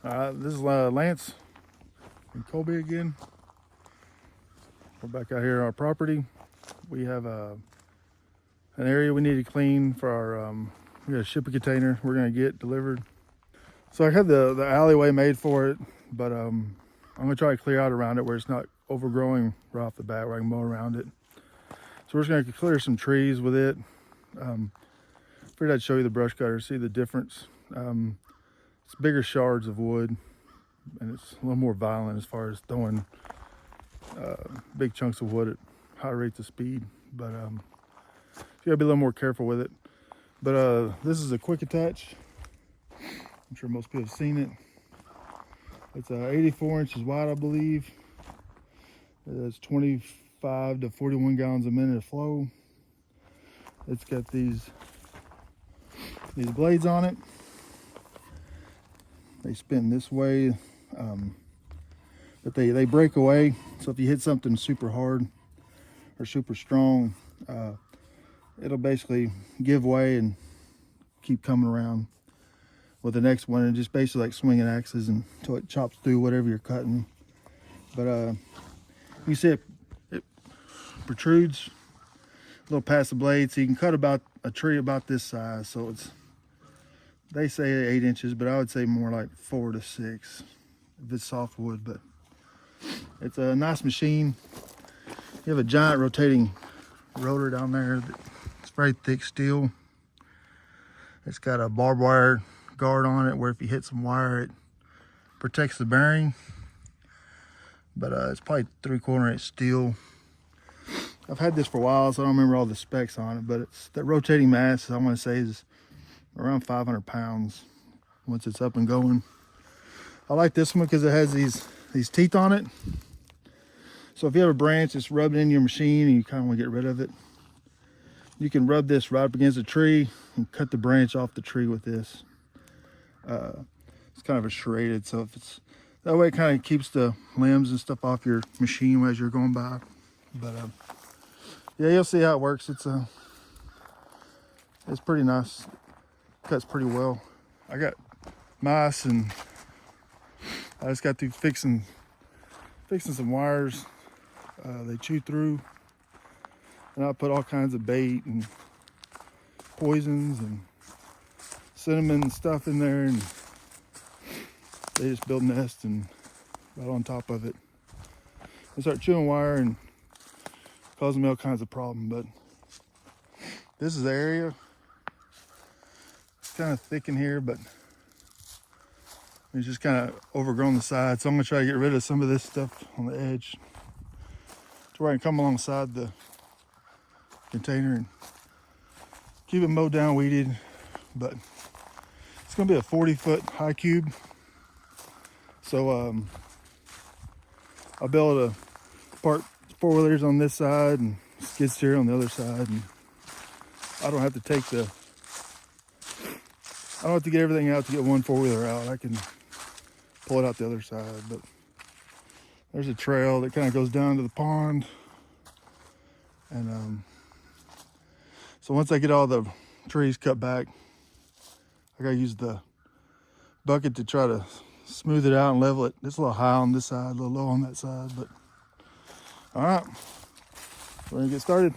This is Lance and Colby again. We're back out here on our property. We have an area we need to clean for our, we got a shipping container we're gonna get delivered. So I had the alleyway made for it, but I'm gonna try to clear out around it where it's not overgrowing right off the bat, where I can mow around it. So we're just gonna clear some trees with it. Figured I'd show you the brush cutter, see the difference. It's bigger shards of wood, and it's a little more violent as far as throwing big chunks of wood at high rates of speed. But you gotta be a little more careful with it. But this is a quick attach. I'm sure most people have seen it. It's 84 inches wide, I believe. It's 25 to 41 gallons a minute of flow. It's got these blades on it. They spin this way, but they break away. So if you hit something super hard or super strong, it'll basically give way and keep coming around with the next one, and just basically like swinging axes until it chops through whatever you're cutting. But you see it protrudes a little past the blade, so you can cut about a tree about this size. So they say 8 inches, but I would say more like 4 to 6 if it's softwood. But it's a nice machine. You have a giant rotating rotor down there. It's very thick steel. It's got a barbed wire guard on it where if you hit some wire, it protects the bearing. But it's probably 3/4 inch steel. I've had this for a while, so I don't remember all the specs on it, but it's that rotating mass, I want to say, is around 500 pounds once it's up and going. I like this one because it has these teeth on it. So if you have a branch that's rubbing in your machine and you kind of want to get rid of it, you can rub this right up against a tree and cut the branch off the tree with this. It's kind of a serrated, so if it's that way, it kind of keeps the limbs and stuff off your machine as you're going by. But yeah, you'll see how it works. It's pretty nice. Cuts pretty well. I got mice, and I just got through fixing some wires. They chew through, and I put all kinds of bait and poisons and cinnamon and stuff in there, and they just build nests and right on top of it. They start chewing wire and causing me all kinds of problems. But this is the area. It's kind of thick in here, but it's just kind of overgrown the side. So I'm gonna try to get rid of some of this stuff on the edge to where I can come alongside the container and keep it mowed down, weeded. But it's gonna be a 40-foot high cube. So I'll be able to park four-wheelers on this side and skid steer on the other side, and I don't have to take I don't have to get everything out to get one four-wheeler out. I can pull it out the other side. But there's a trail that kind of goes down to the pond, and so once I get all the trees cut back, I gotta use the bucket to try to smooth it out and level it. It's a little high on this side, a little low on that side, but all right, we're gonna get started.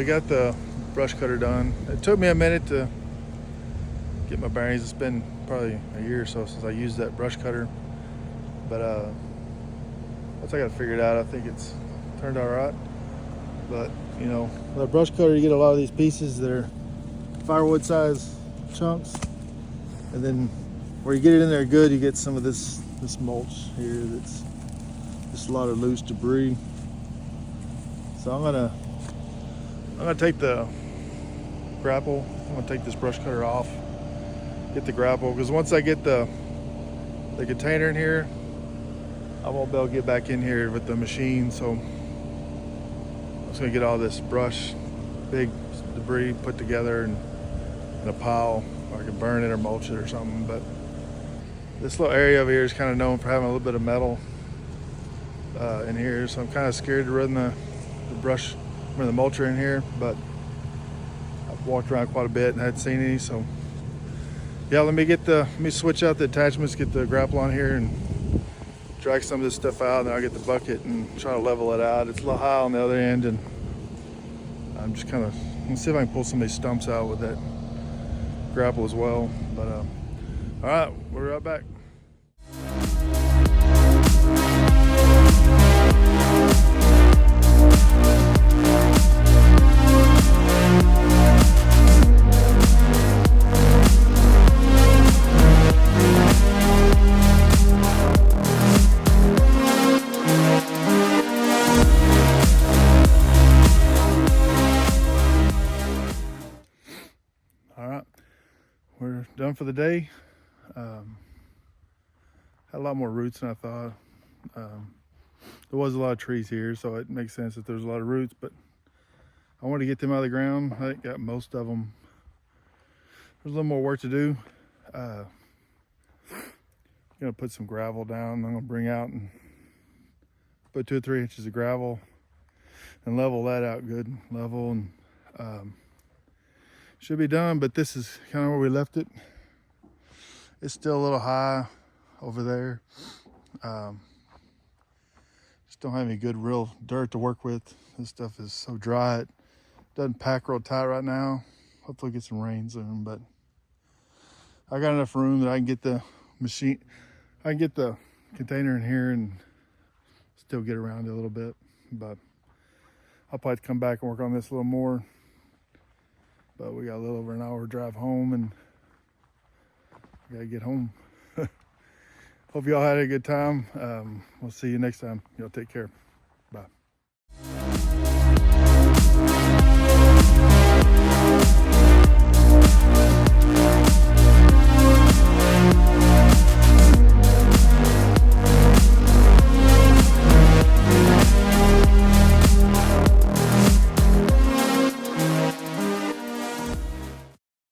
we got the brush cutter done. It took me a minute to get my bearings. It's been probably a year or so since I used that brush cutter, but once I got it figured out, I think it's turned out right. But you know, with a brush cutter, you get a lot of these pieces that are firewood size chunks, and then where you get it in there good, you get some of this mulch here that's just a lot of loose debris. So I'm gonna take the grapple. I'm gonna take this brush cutter off, get the grapple, because once I get the container in here, I won't be able to get back in here with the machine. So I'm just gonna get all this brush, big debris put together in a pile, or I can burn it or mulch it or something. But this little area over here is kind of known for having a little bit of metal in here, so I'm kind of scared to run the brush or the mulcher in here, but I've walked around quite a bit and hadn't seen any. So yeah, let me switch out the attachments, get the grapple on here and drag some of this stuff out, and then I'll get the bucket and try to level it out. It's a little high on the other end, and I'm just kind of gonna see if I can pull some of these stumps out with that grapple as well. But all right, we'll be right back. All right, we're done for the day. Had a lot more roots than I thought. There was a lot of trees here, so it makes sense that there's a lot of roots, but I wanted to get them out of the ground. I got most of them. There's a little more work to do. I'm gonna put some gravel down. I'm gonna bring out and put 2 or 3 inches of gravel and level that out good, level, and should be done. But this is kind of where we left it. It's still a little high over there. Just don't have any good real dirt to work with. This stuff is so dry, it doesn't pack real tight right now. Hopefully get some rain soon, but I got enough room that I can get the machine, I can get the container in here and still get around it a little bit. But I'll probably have to come back and work on this a little more. But we got a little over an hour drive home, and I gotta get home. Hope y'all had a good time. We'll see you next time. Y'all take care. Bye.